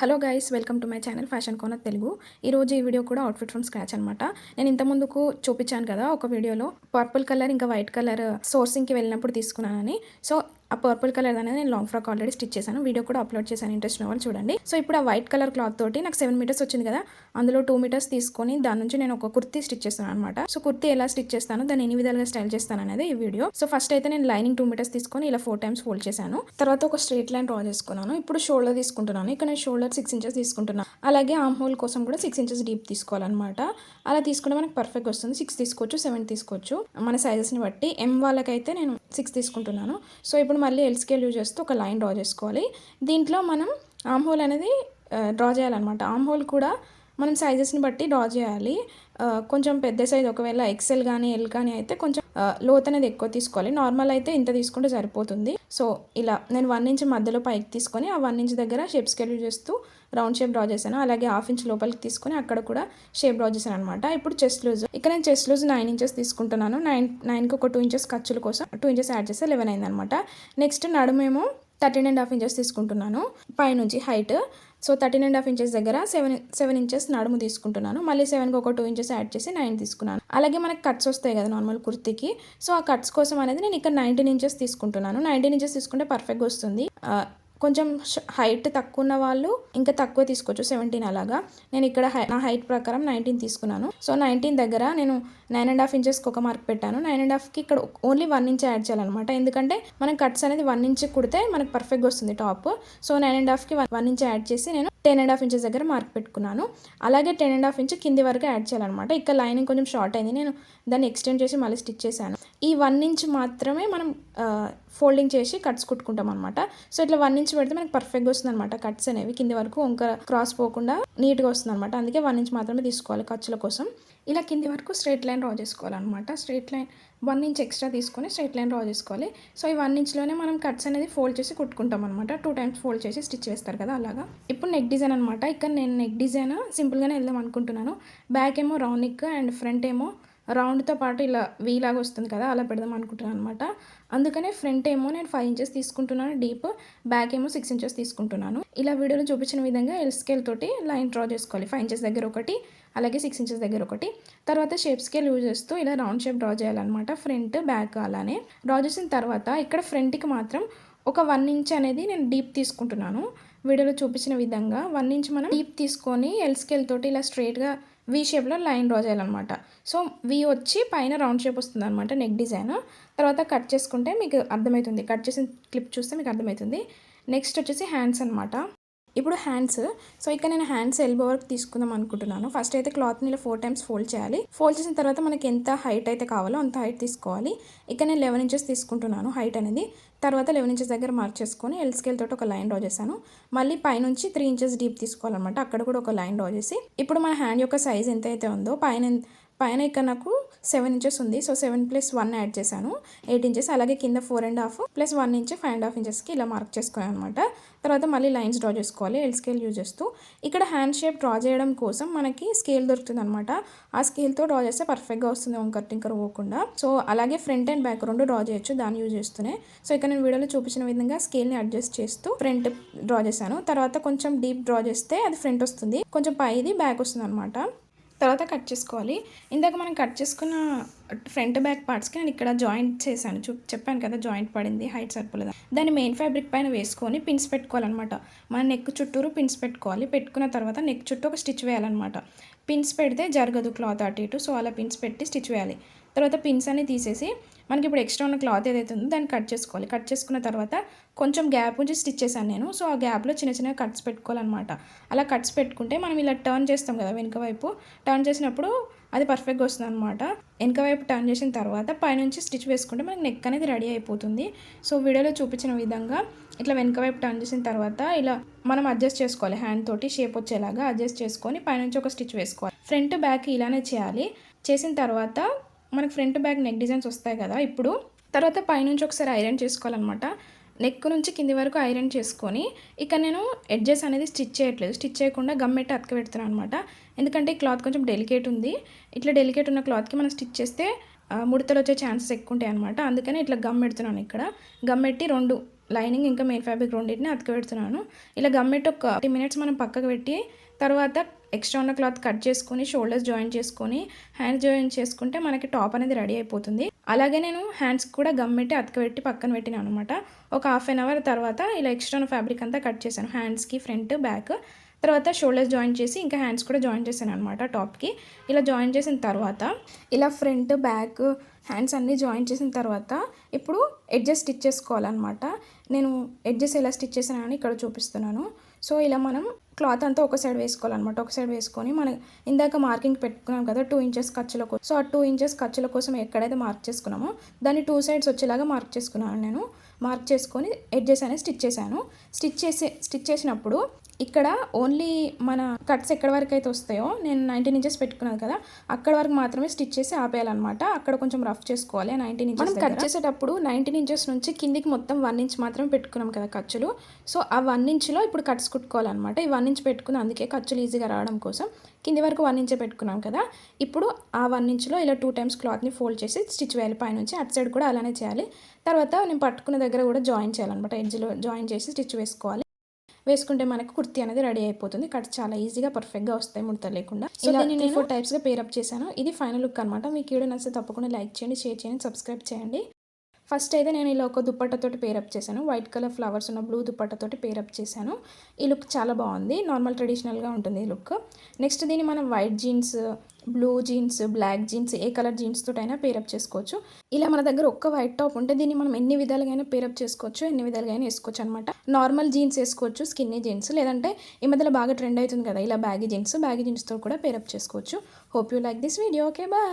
Hello guys, welcome to my channel fashion corner Telugu. ఈరోజు ఈ video కూడా అవుట్ఫిట్ ఫ్రమ్ స్క్రాచ్ అనమాట. నేను ఇంత ముందుకు చూపించాను కదా ఒక వీడియోలో పర్పుల్ కలర్ ఇంకా వైట్ కలర్ సోర్సింగ్కి వెళ్ళినప్పుడు తీసుకున్నానని. సో ఆ పర్పుల్ కలర్ అనేది నేను లాంగ్ ఫ్రాక్ ఆల్రెడీ స్టిచ్ చేశాను, వీడియో కూడా అప్లోడ్ చేశాను, ఇంట్రెస్ట్ ఉన్న వాళ్ళు చూడండి. సో ఇప్పుడు ఆ వైట్ కలర్ క్లాత్ తోటి నాకు 7 మీటర్స్ వచ్చింది కదా, అందులో 2 మీటర్స్ తీసుకొని దాని నుంచి నేను ఒక కుర్తీ స్టిచ్ చేస్తాను అనమాట. సో కుర్తీ ఎలా స్టిచ్ చేస్తాను, దాన్ని ఎన్ని విధాలుగా స్టైల్ చేస్తాను అనేది ఈ వీడియో. సో ఫస్ట్ అయితే నేను లైనింగ్ 2 మీటర్స్ తీసుకొని ఇలా 4 టైమ్స్ ఫోల్డ్ చేశాను. తర్వాత ఒక స్ట్రైట్ లైన్ డ్రా చేసుకున్నాను. ఇప్పుడు షోల్డర్ తీసుకుంటున్నాను. ఇక్కడ నేను షోల్డర్ 6 ఇంచెస్ తీసుకుంటున్నాను. అలాగే ఆర్మ్ హోల్ కోసం కూడా 6 ఇంచెస్ డీప్ తీసుకోవాలన్నమాట. అలా తీసుకుంటే మనకి పర్ఫెక్ట్ వస్తుంది. 6 తీసుకోవచ్చు, 7 తీసుకోవచ్చు, మన సైజెస్ని బట్టి. ఎం వాళ్ళకైతే నేను 6 తీసుకుంటున్నాను. సో ఇప్పుడు మళ్ళీ ఎల్ స్కేల్ యూజ్ చేస్తూ ఒక లైన్ డ్రా చేసుకోవాలి. దీంట్లో మనం ఆర్మ్ హోల్ అనేది డ్రా చేయాలన్నమాట. ఆర్మ్ హోల్ కూడా మనం సైజెస్ని బట్టి డ్రా చేయాలి. కొంచెం పెద్ద సైజ్ ఒకవేళ ఎక్సెల్ కానీ ఎల్ కానీ అయితే కొంచెం లోత్ అనేది ఎక్కువ తీసుకోవాలి. నార్మల్ అయితే ఇంత తీసుకుంటే సరిపోతుంది. సో ఇలా నేను 1 ఇంచ్ మధ్యలో పైకి తీసుకొని ఆ 1 ఇంచ్ దగ్గర షేప్ స్కేల్ యూజ్ చేస్తూ రౌండ్ షేప్ డ్రా చేశాను. అలాగే 1/2 ఇంచ్ లోపలికి తీసుకొని అక్కడ కూడా షేప్ డ్రా చేశాను అనమాట. ఇప్పుడు చెస్ట్ లూజ్, ఇక్కడ నేను చెస్ట్ లూజ్ 9 ఇంచెస్ తీసుకుంటున్నాను. 9కి ఒక 2 ఇంచెస్ ఖర్చుల కోసం 2 ఇంచెస్ యాడ్ చేస్తే 11 అయింది అనమాట. నెక్స్ట్ నడుమేమో 13.5 ఇంచెస్ తీసుకుంటున్నాను పైనుంచి హైట్. సో 13.5 ఇంచెస్ దగ్గర 7 ఇంచెస్ నడుము తీసుకుంటున్నాను. మళ్ళీ 7కి ఒక 2 ఇంచెస్ యాడ్ చేసి 9 తీసుకున్నాను. అలాగే మనకి కట్స్ వస్తాయి కదా నార్మల్ కుర్తీకి. సో ఆ కట్స్ కోసం అనేది నేను ఇక్కడ 19 ఇంచెస్ తీసుకుంటున్నాను. 19 ఇంచెస్ తీసుకుంటే పర్ఫెక్ట్గా వస్తుంది. కొంచెం హైట్ తక్కువ ఉన్న వాళ్ళు ఇంకా తక్కువ తీసుకోవచ్చు, 17 అలాగా. నేను ఇక్కడ నా హైట్ ప్రకారం 19 తీసుకున్నాను. సో 19 దగ్గర నేను 9.5 ఇంచెస్కి ఒక మార్క్ పెట్టాను. 9.5కి ఇక్కడ ఓన్లీ 1 ఇంచ్ యాడ్ చేయాలన్నమాట. ఎందుకంటే మనం కట్స్ అనేది 1 ఇంచ్ కుడితే మనకు పర్ఫెక్ట్గా వస్తుంది టాప్. సో 9.5కి 1 ఇంచ్ యాడ్ చేసి నేను 10.5 ఇంచెస్ దగ్గర మార్క్ పెట్టుకున్నాను. అలాగే 10.5 ఇంచ్ కింది వరకు యాడ్ చేయాలన్నమాట. ఇక్కడ లైనింగ్ కొంచెం షార్ట్ అయింది, నేను దాన్ని ఎక్స్టెండ్ చేసి మళ్ళీ స్టిచ్ చేశాను. ఈ 1 ఇంచ్ మాత్రమే మనం ఫోల్డింగ్ చేసి కట్స్ కుట్టుకుంటాం అనమాట. సో ఇట్లా 1 ఇంచ్ పెడితే మనకి పర్ఫెక్ట్గా వస్తుంది అనమాట. కట్స్ అనేవి కింది వరకు ఇంకా క్రాస్ పోకుండా నీట్గా వస్తుంది అనమాట. అందుకే 1 ఇంచ్ మాత్రమే తీసుకోవాలి ఖర్చుల కోసం. ఇలా కింది వరకు స్ట్రైట్ లైన్ డ్రా చేసుకోవాలన్నమాట. స్ట్రైట్ లైన్ 1 ఇంచ్ ఎక్స్ట్రా తీసుకొని స్ట్రైట్ లైన్ డ్రా చేసుకోవాలి. సో ఈ 1 ఇంచ్లోనే మనం కట్స్ అనేది ఫోల్డ్ చేసి కుట్టుకుంటాం అనమాట. 2 టైమ్స్ ఫోల్డ్ చేసి స్టిచ్ వేస్తారు కదా అలాగా. ఇప్పుడు నెక్ డిజైన్ అనమాట. ఇక్కడ నేను నెక్ డిజైన్ సింపుల్గానే వెళ్దాం అనుకుంటున్నాను. బ్యాక్ ఏమో రౌండ్ నెక్ అండ్ ఫ్రంట్ ఏమో రౌండ్తో పాటు ఇలా వీలాగా వస్తుంది కదా, అలా పెడదాం అనుకుంటున్నాను అనమాట. అందుకనే ఫ్రంట్ ఏమో నేను 5 ఇంచెస్ తీసుకుంటున్నాను డీప్, బ్యాక్ ఏమో 6 ఇంచెస్ తీసుకుంటున్నాను. ఇలా వీడియోలో చూపించిన విధంగా ఎల్ స్కేల్ తోటి లైన్ డ్రా చేసుకోవాలి. 5 ఇంచెస్ దగ్గర ఒకటి, అలాగే 6 ఇంచెస్ దగ్గర ఒకటి. తర్వాత షేప్ స్కేల్ యూజ్ చేస్తూ ఇలా రౌండ్ షేప్ డ్రా చేయాలన్నమాట. ఫ్రంట్ బ్యాక్ అలానే డ్రా చేసిన తర్వాత ఇక్కడ ఫ్రంట్కి మాత్రం ఒక 1 ఇంచ్ అనేది నేను డీప్ తీసుకుంటున్నాను. వీడియోలో చూపించిన విధంగా 1 ఇంచ్ మనం డీప్ తీసుకొని ఎల్ స్కేల్ తోటి ఇలా స్ట్రైట్గా వీ షేప్లో లైన్ డ్రా చేయాలన్నమాట. సో వీ వచ్చి పైన రౌండ్ షేప్ వస్తుంది అనమాట నెక్ డిజైన్. తర్వాత కట్ చేసుకుంటే మీకు అర్థమవుతుంది, కట్ చేసిన క్లిప్ చూస్తే మీకు అర్థమవుతుంది. నెక్స్ట్ వచ్చేసి హ్యాండ్స్ అనమాట. ఇప్పుడు హ్యాండ్స్, సో ఇక్కడ నేను హ్యాండ్స్ ఎల్బో వరకు తీసుకుందాం అనుకుంటున్నాను. ఫస్ట్ అయితే క్లాత్ని ఇలా 4 టైమ్స్ ఫోల్డ్ చేయాలి. ఫోల్డ్ చేసిన తర్వాత మనకి ఎంత హైట్ అయితే కావాలో అంత హైట్ తీసుకోవాలి. ఇక్కడ నేను 11 ఇంచెస్ తీసుకుంటున్నాను హైట్ అనేది. తర్వాత 11 ఇంచెస్ దగ్గర మార్క్ చేసుకొని ఎల్ స్కేల్ తోటి ఒక లైన్ డ్రా చేశాను. మళ్ళీ పైనుంచి 3 ఇంచెస్ డీప్ తీసుకోవాలన్నమాట. అక్కడ కూడా ఒక లైన్ డ్రా చేసి ఇప్పుడు మన హ్యాండ్ యొక్క సైజ్ ఎంత అయితే ఉందో పైన ఇక్కడ నాకు 7 ఇంచెస్ ఉంది. సో 7 + 1 యాడ్ చేశాను, 8 ఇంచెస్. అలాగే కింద 4.5 + 1 ఇంచ్ 5.5 ఇంచెస్కి ఇలా మార్క్ చేసుకోవాలి అనమాట. తర్వాత మళ్ళీ లైన్స్ డ్రా చేసుకోవాలి ఎల్ స్కేల్ యూజ్ చేస్తూ. ఇక్కడ హ్యాండ్ షేప్ డ్రా చేయడం కోసం మనకి స్కేల్ దొరుకుతుంది అనమాట. ఆ స్కేల్తో డ్రా చేస్తే పర్ఫెక్ట్గా వస్తుంది, వంకర్ టింకర్ పోకుండా. సో అలాగే ఫ్రంట్ అండ్ బ్యాక్ రెండు డ్రా చేయొచ్చు దాన్ని యూజ్ చేస్తూనే. సో ఇక్కడ నేను వీడియోలో చూపించిన విధంగా స్కేల్ని అడ్జస్ట్ చేస్తూ ఫ్రంట్ డ్రా చేశాను. తర్వాత కొంచెం డీప్ డ్రా చేస్తే అది ఫ్రంట్ వస్తుంది, కొంచెం పైది బ్యాక్ వస్తుంది అనమాట. తర్వాత కట్ చేసుకోవాలి. ఇందాక మనం కట్ చేసుకున్న ఫ్రంట్ బ్యాక్ పార్ట్స్కి నేను ఇక్కడ జాయింట్ చేశాను, చెప్పాను కదా జాయింట్ పడింది, హైట్ సరిపోలేదు. దాన్ని మెయిన్ ఫ్యాబ్రిక్ పైన వేసుకొని పిన్స్ పెట్టుకోవాలన్నమాట. మన నెక్ చుట్టూరు పిన్స్ పెట్టుకోవాలి. పెట్టుకున్న తర్వాత నెక్ చుట్టూ ఒక స్టిచ్ వేయాలన్నమాట. పిన్స్ పెడితే జరగదు క్లాత్ అటు ఇటు. సో అలా పిన్స్ పెట్టి స్టిచ్ వేయాలి. తర్వాత పిన్స్ అన్ని తీసేసి మనకి ఇప్పుడు ఎక్స్ట్రా ఉన్న క్లాత్ ఏదైతే ఉందో దాన్ని కట్ చేసుకోవాలి. కట్ చేసుకున్న తర్వాత కొంచెం గ్యాప్ ఉంచి స్టిచ్ చేశాను నేను. సో ఆ గ్యాప్లో చిన్న చిన్న కట్స్ పెట్టుకోవాలన్నమాట. అలా కట్స్ పెట్టుకుంటే మనం ఇలా టర్న్ చేస్తాం కదా వెనుక వైపు, టర్న్ చేసినప్పుడు అది పర్ఫెక్ట్గా వస్తుంది అనమాట. వెనక వైపు టర్న్ చేసిన తర్వాత పైనుంచి స్టిచ్ వేసుకుంటే మనకి నెక్ అనేది రెడీ అయిపోతుంది. సో వీడియోలో చూపించిన విధంగా ఇట్లా వెనక వైపు టర్న్ చేసిన తర్వాత ఇలా మనం అడ్జస్ట్ చేసుకోవాలి. హ్యాండ్ తోటి షేప్ వచ్చేలాగా అడ్జస్ట్ చేసుకొని పైనుంచి ఒక స్టిచ్ వేసుకోవాలి. ఫ్రంట్ బ్యాక్ ఇలానే చేయాలి. చేసిన తర్వాత మనకు ఫ్రంట్ బ్యాక్ నెక్ డిజైన్స్ వస్తాయి కదా. ఇప్పుడు తర్వాత పైనుంచి ఒకసారి ఐరన్ చేసుకోవాలన్నమాట. నెక్ నుంచి కింది వరకు ఐరన్ చేసుకొని ఇక్కడ నేను ఎడ్జెస్ అనేది స్టిచ్ చేయట్లేదు, స్టిచ్ చేయకుండా గమ్మెట్టి అతక పెడుతున్నాను అనమాట. ఎందుకంటే ఈ క్లాత్ కొంచెం డెలికేట్ ఉంది. ఇట్లా డెలికేట్ ఉన్న క్లాత్కి మనం స్టిచ్ చేస్తే ముడతలు వచ్చే ఛాన్సెస్ ఎక్కువ ఉంటాయి అనమాట. అందుకని ఇట్లా గమ్ పెడుతున్నాను. ఇక్కడ గమ్ పెట్టి 2 లైనింగ్ ఇంకా మెయిన్ ఫ్యాబ్రిక్ రెండింటిని అతకబెడుతున్నాను. ఇలా గమ్మెట్టి ఒక 30 మినిట్స్ మనం పక్కకు పెట్టి తర్వాత ఎక్స్ట్రా ఉన్న క్లాత్ కట్ చేసుకొని షోల్డర్స్ జాయిన్ చేసుకొని హ్యాండ్స్ జాయిన్ చేసుకుంటే మనకి టాప్ అనేది రెడీ అయిపోతుంది. అలాగే నేను హ్యాండ్స్కి కూడా గమ్మెట్టి అతకబెట్టి పక్కన పెట్టినాను అనమాట. ఒక హాఫ్ అన్ అవర్ తర్వాత ఇలా ఎక్స్ట్రా ఉన్న ఫ్యాబ్రిక్ అంతా కట్ చేశాను. హ్యాండ్స్కి ఫ్రంట్ బ్యాక్ తర్వాత షోల్డర్స్ జాయిన్ చేసి ఇంకా హ్యాండ్స్ కూడా జాయిన్ చేశాను అనమాట టాప్కి. ఇలా జాయిన్ చేసిన తర్వాత ఇలా ఫ్రంట్ బ్యాక్ హ్యాండ్స్ అన్నీ జాయిన్ చేసిన తర్వాత ఇప్పుడు ఎడ్జెస్ స్టిచ్ చేసుకోవాలన్నమాట. నేను ఎడ్జెస్ ఎలా స్టిచ్ చేశానని ఇక్కడ చూపిస్తున్నాను. సో ఇలా మనం క్లాత్ అంతా ఒక సైడ్ వేసుకోవాలన్నమాట. ఒక సైడ్ వేసుకొని మనం ఇందాక మార్కింగ్ పెట్టుకున్నాం కదా 2 ఇంచెస్ ఖర్చుల కోసం. సో ఆ 2 ఇంచెస్ ఖర్చుల కోసం ఎక్కడైతే మార్క్ చేసుకున్నామో దాన్ని 2 సైడ్స్ వచ్చేలాగా మార్క్ చేసుకున్నాను నేను. మార్క్ చేసుకొని ఎడ్జెస్ అనేది స్టిచ్ చేసినప్పుడు ఇక్కడ ఓన్లీ మన కట్స్ ఎక్కడి వరకు అయితే వస్తాయో నేను 19 ఇంచెస్ పెట్టుకున్నాను కదా అక్కడ వరకు మాత్రమే స్టిచ్ చేసి ఆపేయాలన్నమాట. అక్కడ కొంచెం రఫ్ చేసుకోవాలి. 19 ఇంచెస్ మనం కట్ చేసేటప్పుడు 19 ఇంచెస్ నుంచి కిందికి మొత్తం 1 ఇంచ్ మాత్రమే పెట్టుకున్నాం కదా ఖర్చులు. సో ఆ 1 ఇంచ్లో ఇప్పుడు కట్స్ కుట్టుకోవాలన్నమాట. ఈ 1 ఇంచ్ పెట్టుకుని అందుకే ఖర్చులు ఈజీగా రావడం కోసం కింది వరకు 1 ఇంచే పెట్టుకున్నాం కదా. ఇప్పుడు ఆ 1 ఇంచ్లో ఇలా 2 టైమ్స్ క్లాత్ని ఫోల్డ్ చేసి స్టిచ్ వేయాలి పైనుంచి. అటు సైడ్ కూడా అలానే చేయాలి. తర్వాత నేను పట్టుకున్న దగ్గర కూడా జాయిన్ చేయాలన్నమాట. ఎడ్జ్లో జాయిన్ చేసి స్టిచ్ వేసుకుంటే మనకు కుర్తీ అనేది రెడీ అయిపోతుంది. కట్స్ చాలా ఈజీగా పర్ఫెక్ట్గా వస్తాయి ముడత లేకుండా. సో దీన్ని నేను 4 టైప్స్గా పేరప్ చేశాను. ఇది ఫైనల్ లుక్ అనమాట. మీకు వీడియో నచ్చితే తప్పకుండా లైక్ చేయండి, షేర్ చేయండి, సబ్స్క్రైబ్ చేయండి. ఫస్ట్ అయితే నేను ఇలా ఒక దుప్పట్టతోటి పేరప్ చేశాను. వైట్ కలర్ ఫ్లవర్స్ ఉన్న బ్లూ దుప్పట్టతోటి పేరప్ చేశాను. ఈ లుక్ చాలా బాగుంది. నార్మల్ ట్రెడిషనల్గా ఉంటుంది ఈ లుక్. నెక్స్ట్ దీన్ని మనం white jeans, blue jeans, black jeans ఏ కలర్ జీన్స్ తోటైనా పేరప్ చేసుకోవచ్చు. ఇలా మన దగ్గర ఒక్క వైట్ టాప్ ఉంటే దీన్ని మనం ఎన్ని విధాలుగా పేరప్ చేసుకోవచ్చు, ఎన్ని విధాలుగా వేసుకోవచ్చు అనమాట. నార్మల్ జీన్స్ వేసుకోవచ్చు, స్కిన్నీ జీన్స్, లేదంటే ఈ మధ్యలో బాగా ట్రెండ్ అవుతుంది కదా ఇలా బ్యాగీ జీన్స్తో కూడా పేరప్ చేసుకోవచ్చు. Hope you like this video. Okay, bye.